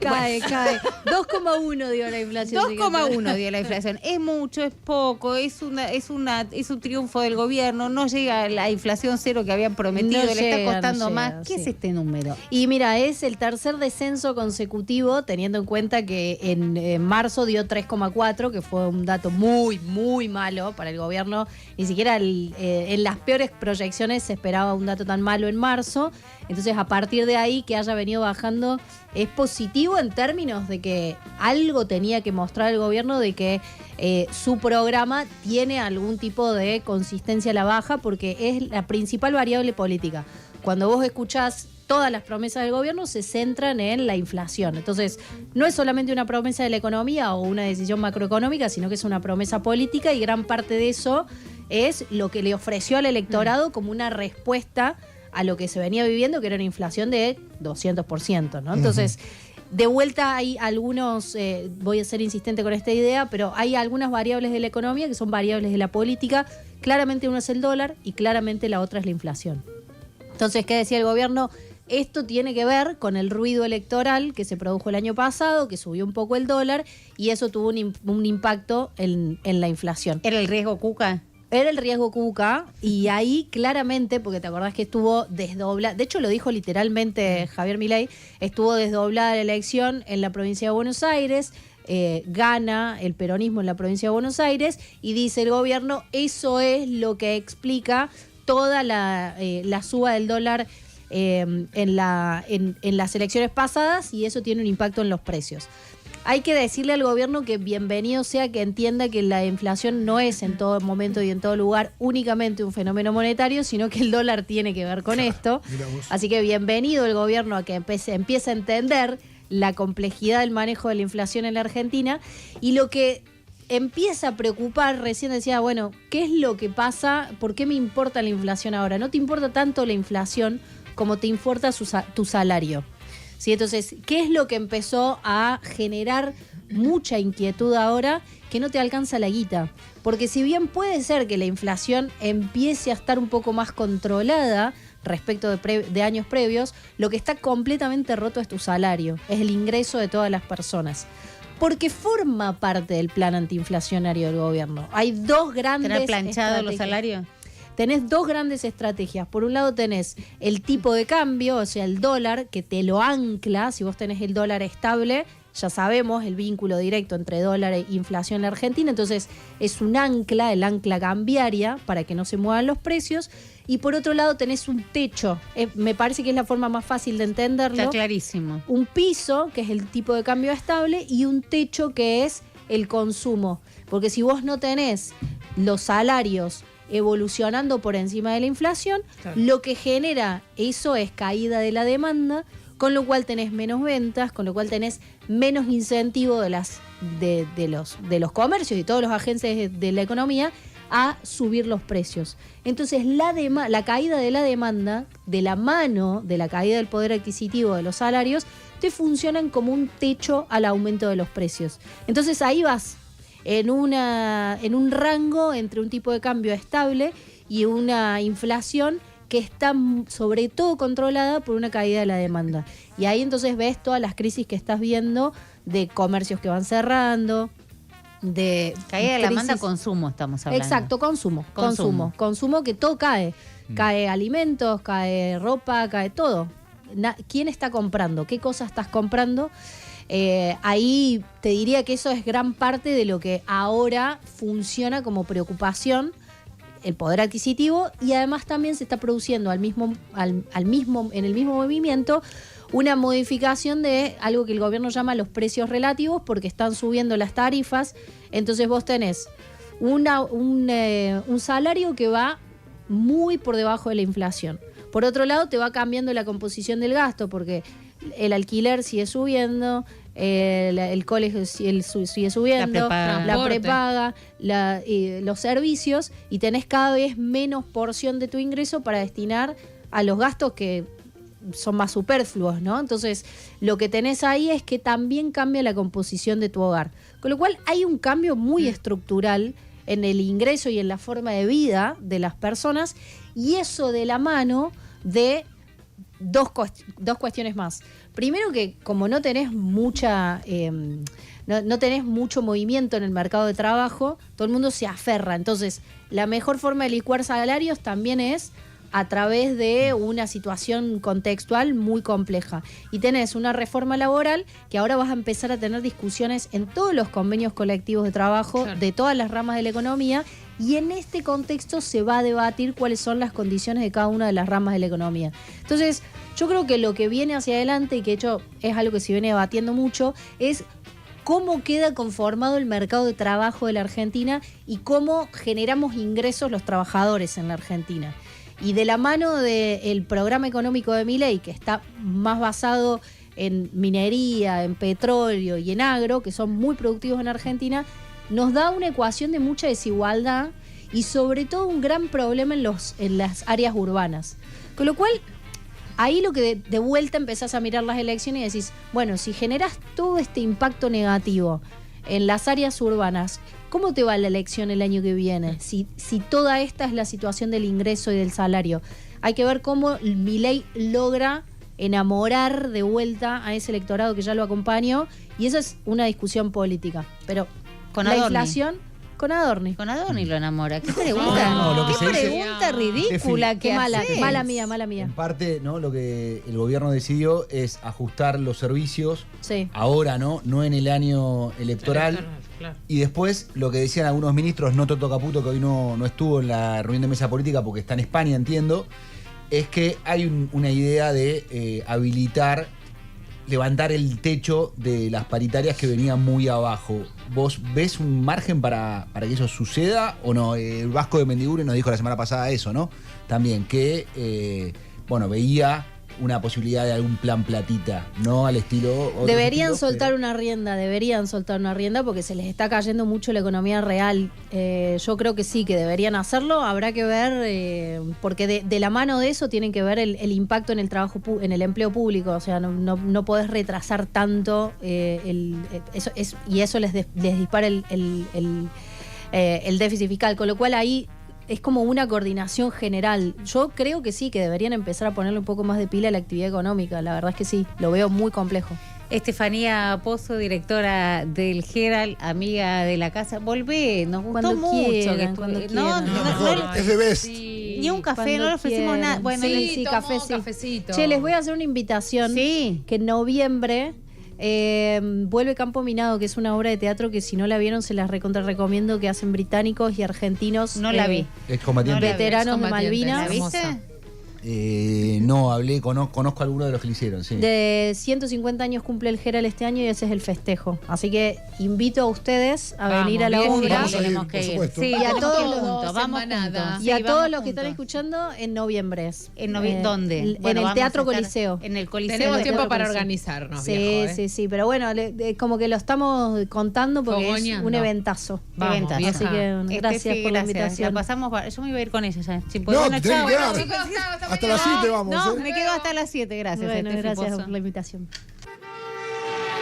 Cae. 2,1 dio la inflación. 2,1 dio la inflación. Es mucho, es poco, es un triunfo del gobierno. No llega a la inflación cero que habían prometido, le está costando más. ¿Qué es este número? Y mira, es el tercer descenso consecutivo, teniendo en cuenta que en marzo dio 3,4, que fue un dato muy, muy malo para el gobierno. Ni siquiera en las peores proyecciones se esperaba un dato tan malo en marzo. Entonces, a partir de ahí, que haya venido bajando, es positivo en términos de que algo tenía que mostrar el gobierno, de que su programa tiene algún tipo de consistencia a la baja, porque es la principal variable política. Cuando vos escuchás todas las promesas del gobierno, se centran en la inflación. Entonces, no es solamente una promesa de la economía o una decisión macroeconómica, sino que es una promesa política, y gran parte de eso es lo que le ofreció al electorado como una respuesta a lo que se venía viviendo, que era una inflación de 200%, ¿no? Entonces, de vuelta hay algunos, voy a ser insistente con esta idea, pero hay algunas variables de la economía que son variables de la política. Claramente una es el dólar y claramente la otra es la inflación. Entonces, ¿qué decía el gobierno? Esto tiene que ver con el ruido electoral que se produjo el año pasado, que subió un poco el dólar, y eso tuvo un impacto en la inflación. ¿Era el riesgo Cuca? Era el riesgo Cuca, y ahí claramente, porque te acordás que estuvo desdoblada, de hecho lo dijo literalmente Javier Milei, estuvo desdoblada la elección en la provincia de Buenos Aires, gana el peronismo en la provincia de Buenos Aires, y dice el gobierno, eso es lo que explica toda la suba del dólar en las elecciones pasadas, y eso tiene un impacto en los precios. Hay que decirle al gobierno que bienvenido sea que entienda que la inflación no es en todo momento y en todo lugar únicamente un fenómeno monetario, sino que el dólar tiene que ver con esto. Así que bienvenido el gobierno a que empiece a entender la complejidad del manejo de la inflación en la Argentina. Y lo que empieza a preocupar, recién decía, bueno, ¿qué es lo que pasa? ¿Por qué me importa la inflación ahora? No te importa tanto la inflación como te importa tu salario. ¿Sí? Entonces, ¿qué es lo que empezó a generar mucha inquietud ahora? Que no te alcanza la guita. Porque si bien puede ser que la inflación empiece a estar un poco más controlada respecto de años previos, lo que está completamente roto es tu salario, es el ingreso de todas las personas. Porque forma parte del plan antiinflacionario del gobierno. Hay dos grandes ¿Tener planchado estrategias. los salarios? Tenés dos grandes estrategias. Por un lado tenés el tipo de cambio, o sea, el dólar, que te lo ancla. Si vos tenés el dólar estable, ya sabemos el vínculo directo entre dólar e inflación en la Argentina. Entonces, es un ancla, el ancla cambiaria, para que no se muevan los precios. Y por otro lado tenés un techo. Me parece que es la forma más fácil de entenderlo. Está clarísimo. Un piso, que es el tipo de cambio estable, y un techo, que es el consumo. Porque si vos no tenés los salarios evolucionando por encima de la inflación, claro, lo que genera eso es caída de la demanda, con lo cual tenés menos ventas, con lo cual tenés menos incentivo de los comercios y todos los agentes de la economía a subir los precios. Entonces la caída de la demanda, de la mano de la caída del poder adquisitivo de los salarios, te funcionan como un techo al aumento de los precios. Entonces ahí vas en un rango entre un tipo de cambio estable y una inflación que está sobre todo controlada por una caída de la demanda. Y ahí entonces ves todas las crisis que estás viendo, de comercios que van cerrando, de caída de la demanda, consumo estamos hablando. Exacto, consumo, que todo cae. Cae alimentos, cae ropa, cae todo. ¿Quién está comprando? ¿Qué cosas estás comprando? Ahí te diría que eso es gran parte de lo que ahora funciona como preocupación, el poder adquisitivo, y además también se está produciendo en el mismo movimiento una modificación de algo que el gobierno llama los precios relativos, porque están subiendo las tarifas. Entonces vos tenés un salario que va muy por debajo de la inflación. Por otro lado, te va cambiando la composición del gasto, porque el alquiler sigue subiendo, el colegio sigue subiendo, la prepaga, los servicios, y tenés cada vez menos porción de tu ingreso para destinar a los gastos que son más superfluos, ¿no? Entonces, lo que tenés ahí es que también cambia la composición de tu hogar. Con lo cual, hay un cambio muy estructural en el ingreso y en la forma de vida de las personas, y eso de la mano de dos cuestiones más. Primero que como no tenés mucha... no tenés mucho movimiento en el mercado de trabajo, todo el mundo se aferra. Entonces, la mejor forma de licuar salarios también es a través de una situación contextual muy compleja. Y tenés una reforma laboral que ahora vas a empezar a tener discusiones en todos los convenios colectivos de trabajo de todas las ramas de la economía, y en este contexto se va a debatir cuáles son las condiciones de cada una de las ramas de la economía. Entonces, yo creo que lo que viene hacia adelante, y que de hecho es algo que se viene debatiendo mucho, es cómo queda conformado el mercado de trabajo de la Argentina y cómo generamos ingresos los trabajadores en la Argentina. Y de la mano del programa económico de Milei, que está más basado en minería, en petróleo y en agro, que son muy productivos en Argentina, nos da una ecuación de mucha desigualdad y sobre todo un gran problema en las áreas urbanas. Con lo cual, ahí lo que de vuelta empezás a mirar las elecciones y decís, bueno, si generás todo este impacto negativo en las áreas urbanas, ¿cómo te va la elección el año que viene? Si toda esta es la situación del ingreso y del salario. Hay que ver cómo Milei logra enamorar de vuelta a ese electorado que ya lo acompañó, y esa es una discusión política. Pero con la Adorni. Inflación, con Adorni. Con Adorni lo enamora. ¿Qué pregunta? No, ¿Qué pregunta ridícula que mala haces? mala mía. En parte, ¿no? Lo que el gobierno decidió es ajustar los servicios ahora, no en el año electoral. Claro. Y después, lo que decían algunos ministros, no Toto Caputo, que hoy no estuvo en la reunión de mesa política porque está en España, entiendo, es que hay una idea de habilitar, levantar el techo de las paritarias que venían muy abajo. ¿Vos ves un margen para que eso suceda o no? El Vasco de Mendiguren nos dijo la semana pasada eso, ¿no? También que, veía una posibilidad de algún plan platita, no al estilo... Deberían soltar una rienda, porque se les está cayendo mucho la economía real. Yo creo que sí, que deberían hacerlo. Habrá que ver, porque de la mano de eso tienen que ver el impacto en el trabajo, en el empleo público. O sea, no podés retrasar tanto y eso les dispara el déficit fiscal. Con lo cual ahí es como una coordinación general. Yo creo que sí, que deberían empezar a ponerle un poco más de pila a la actividad económica. La verdad es que sí, lo veo muy complejo. Estefanía Pozo, directora del Herald, amiga de la casa. Volvé, nos gustó Cuando mucho. Quieran, cuando quieran. Es de best. Ni un café, Cuando no le ofrecimos quieran. nada. Bueno, Sí, tomó café, sí. cafecito. Che, les voy a hacer una invitación. Sí. Que en noviembre vuelve Campo Minado, que es una obra de teatro que si no la vieron se las recomiendo, que hacen británicos y argentinos. No la vi. Excombatiente. Veteranos de Excombatientes. Malvinas. ¿La viste? Hermosa. No, conozco a algunos de los que le hicieron, sí. De 150 años cumple el Herald este año y ese es el festejo. Así que invito a ustedes a venir a la bien, obra. Vamos a ir, Tenemos por que ir. supuesto. Sí, Y a tenemos todos que ir los juntos, dos vamos en manada. juntos. Y a Sí, todos vamos los que están juntos. escuchando en noviembre. ¿Dónde? En Bueno, el vamos Teatro a estar Coliseo. En el Coliseo. Tenemos del tiempo Teatro para Coliseo. organizarnos, Sí, viejo, sí, pero bueno, como que lo estamos contando porque es Fogoneando. un eventazo. Vamos, Eventazo. vieja. Así que Este, gracias sí, por la gracias. invitación. La pasamos, yo me iba a ir con ella ya. Sí, No, bueno, te tenés chao. que quedar. Chicos, chao, Hasta las 7 vamos. No, ¿eh? me quedo hasta las 7, gracias. Bueno, Estefi gracias Pozo. por la invitación.